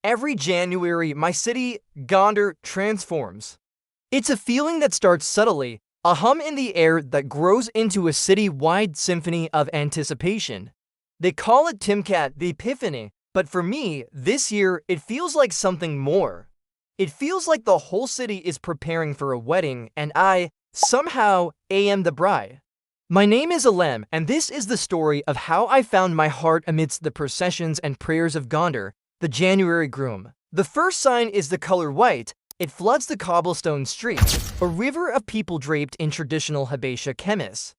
Every January, my city, Gondar, transforms. It's a feeling that starts subtly, a hum in the air that grows into a city-wide symphony of anticipation. They call it Timcat the Epiphany, but for me, this year, it feels like something more. It feels like the whole city is preparing for a wedding, and I, somehow, am the bride. My name is Alem, and this is the story of how I found my heart amidst the processions and prayers of Gondar, the January Groom. The first sign is the color white. It floods the cobblestone streets, a river of people draped in traditional Habesha chemis.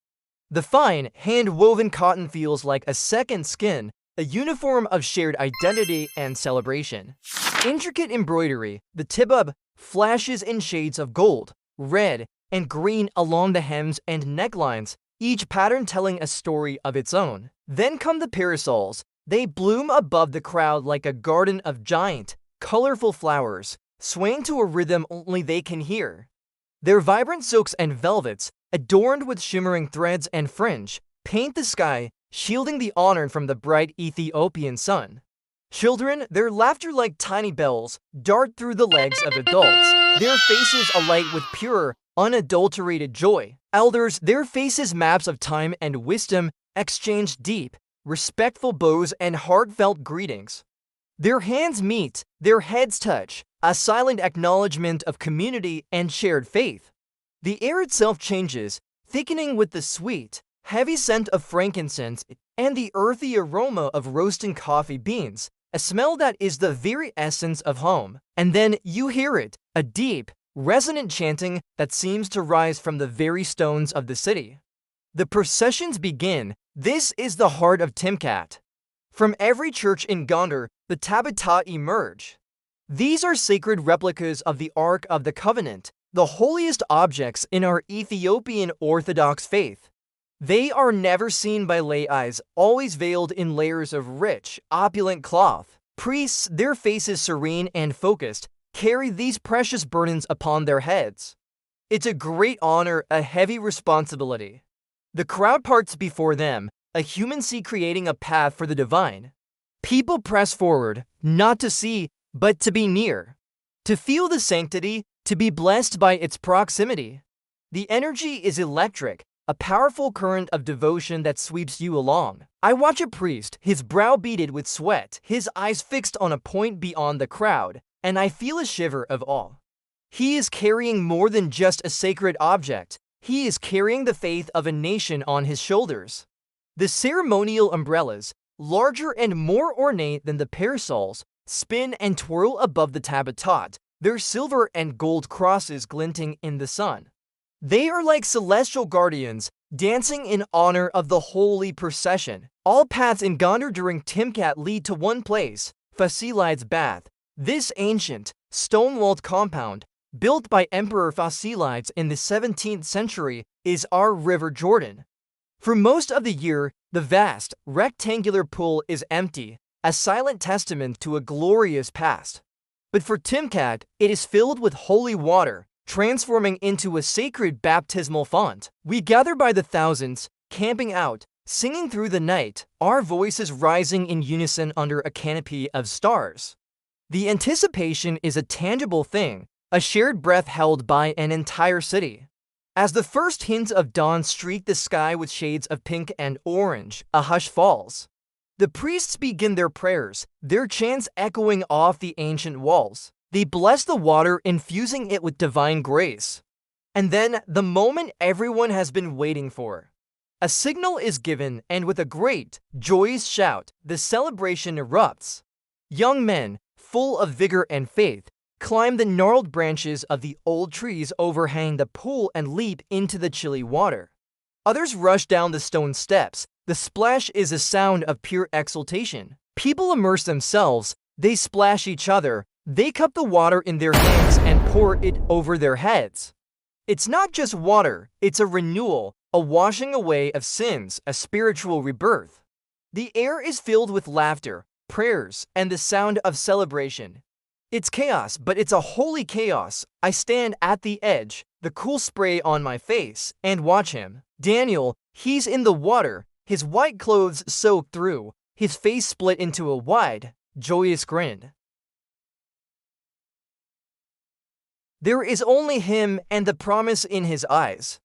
The fine, hand-woven cotton feels like a second skin, a uniform of shared identity and celebration. Intricate embroidery, the tibub, flashes in shades of gold, red, and green along the hems and necklines, each pattern telling a story of its own. Then come the parasols. They bloom above the crowd like a garden of giant, colorful flowers, swaying to a rhythm only they can hear. Their vibrant silks and velvets, adorned with shimmering threads and fringe, paint the sky, shielding the honor from the bright Ethiopian sun. Children, their laughter like tiny bells, dart through the legs of adults, their faces alight with pure, unadulterated joy. Elders, their faces maps of time and wisdom, exchange deep, respectful bows and heartfelt greetings. Their hands meet, their heads touch, a silent acknowledgement of community and shared faith. The air itself changes, thickening with the sweet, heavy scent of frankincense and the earthy aroma of roasting coffee beans, a smell that is the very essence of home. And then you hear it, a deep, resonant chanting that seems to rise from the very stones of the city. The processions begin. This is the heart of Timcat. From every church in Gondar, the tabata emerge. These are sacred replicas of the Ark of the Covenant, the holiest objects in our Ethiopian Orthodox faith. They are never seen by lay eyes, always veiled in layers of rich, opulent cloth. Priests, their faces serene and focused, carry these precious burdens upon their heads. It's a great honor, a heavy responsibility. The crowd parts before them, a human sea creating a path for the divine. People press forward, not to see, but to be near. To feel the sanctity, to be blessed by its proximity. The energy is electric, a powerful current of devotion that sweeps you along. I watch a priest, his brow beaded with sweat, his eyes fixed on a point beyond the crowd, and I feel a shiver of awe. He is carrying more than just a sacred object. He is carrying the faith of a nation on his shoulders. The ceremonial umbrellas, larger and more ornate than the parasols, spin and twirl above the tabatot, their silver and gold crosses glinting in the sun. They are like celestial guardians, dancing in honor of the holy procession. All paths in Gondar during Timcat lead to one place, Fasilides Bath. This ancient, stone-walled compound, built by Emperor Fasilides in the 17th century, is our River Jordan. For most of the year, the vast, rectangular pool is empty, a silent testament to a glorious past. But for Timcat, it is filled with holy water, transforming into a sacred baptismal font. We gather by the thousands, camping out, singing through the night, our voices rising in unison under a canopy of stars. The anticipation is a tangible thing, a shared breath held by an entire city. As the first hints of dawn streak the sky with shades of pink and orange, a hush falls. The priests begin their prayers, their chants echoing off the ancient walls. They bless the water, infusing it with divine grace. And then, the moment everyone has been waiting for. A signal is given, and with a great, joyous shout, the celebration erupts. Young men, full of vigor and faith, climb the gnarled branches of the old trees overhang the pool and leap into the chilly water. Others rush down the stone steps. The splash is a sound of pure exultation. People immerse themselves, they splash each other, they cup the water in their hands and pour it over their heads. It's not just water, it's a renewal, a washing away of sins, a spiritual rebirth. The air is filled with laughter, prayers, and the sound of celebration. It's chaos, but it's a holy chaos. I stand at the edge, the cool spray on my face, and watch him. Daniel, he's in the water, his white clothes soaked through, his face split into a wide, joyous grin. There is only him and the promise in his eyes.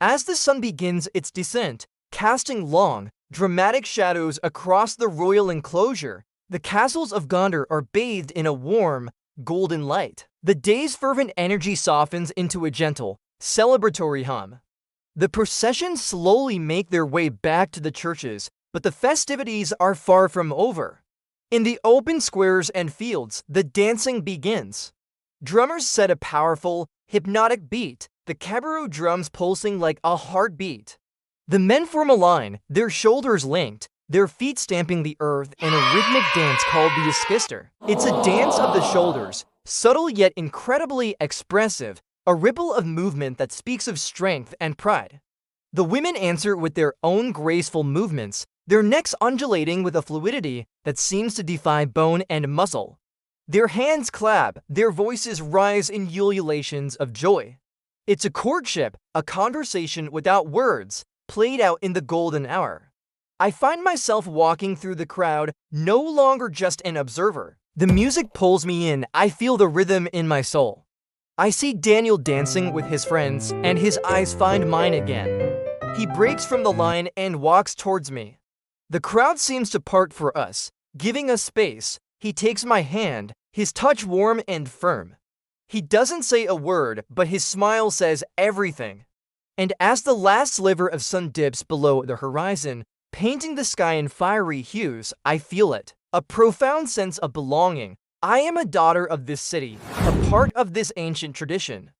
As the sun begins its descent, casting long, dramatic shadows across the royal enclosure, the castles of Gondar are bathed in a warm, golden light. The day's fervent energy softens into a gentle, celebratory hum. The processions slowly make their way back to the churches, but the festivities are far from over. In the open squares and fields, the dancing begins. Drummers set a powerful, hypnotic beat, the cabaret drums pulsing like a heartbeat. The men form a line, their shoulders linked, their feet stamping the earth in a rhythmic dance called the Iskister. It's a dance of the shoulders, subtle yet incredibly expressive, a ripple of movement that speaks of strength and pride. The women answer with their own graceful movements, their necks undulating with a fluidity that seems to defy bone and muscle. Their hands clap, their voices rise in ululations of joy. It's a courtship, a conversation without words, played out in the golden hour. I find myself walking through the crowd, no longer just an observer. The music pulls me in, I feel the rhythm in my soul. I see Daniel dancing with his friends, and his eyes find mine again. He breaks from the line and walks towards me. The crowd seems to part for us, giving us space. He takes my hand, his touch warm and firm. He doesn't say a word, but his smile says everything. And as the last sliver of sun dips below the horizon, painting the sky in fiery hues, I feel it. A profound sense of belonging. I am a daughter of this city, a part of this ancient tradition.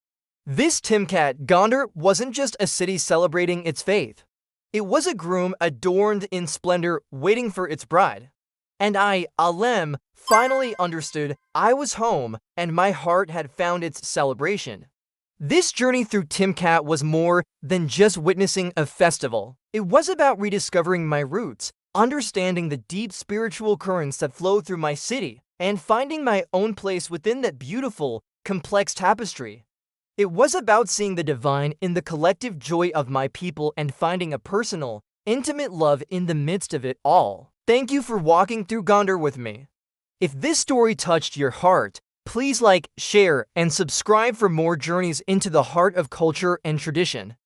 This Timkat, Gondar, wasn't just a city celebrating its faith. It was a groom adorned in splendor, waiting for its bride. And I, Alem, finally understood I was home, and my heart had found its celebration. This journey through Timkat was more than just witnessing a festival. It was about rediscovering my roots, understanding the deep spiritual currents that flow through my city, and finding my own place within that beautiful, complex tapestry. It was about seeing the divine in the collective joy of my people and finding a personal, intimate love in the midst of it all. Thank you for walking through Gondar with me. If this story touched your heart, please like, share, and subscribe for more journeys into the heart of culture and tradition.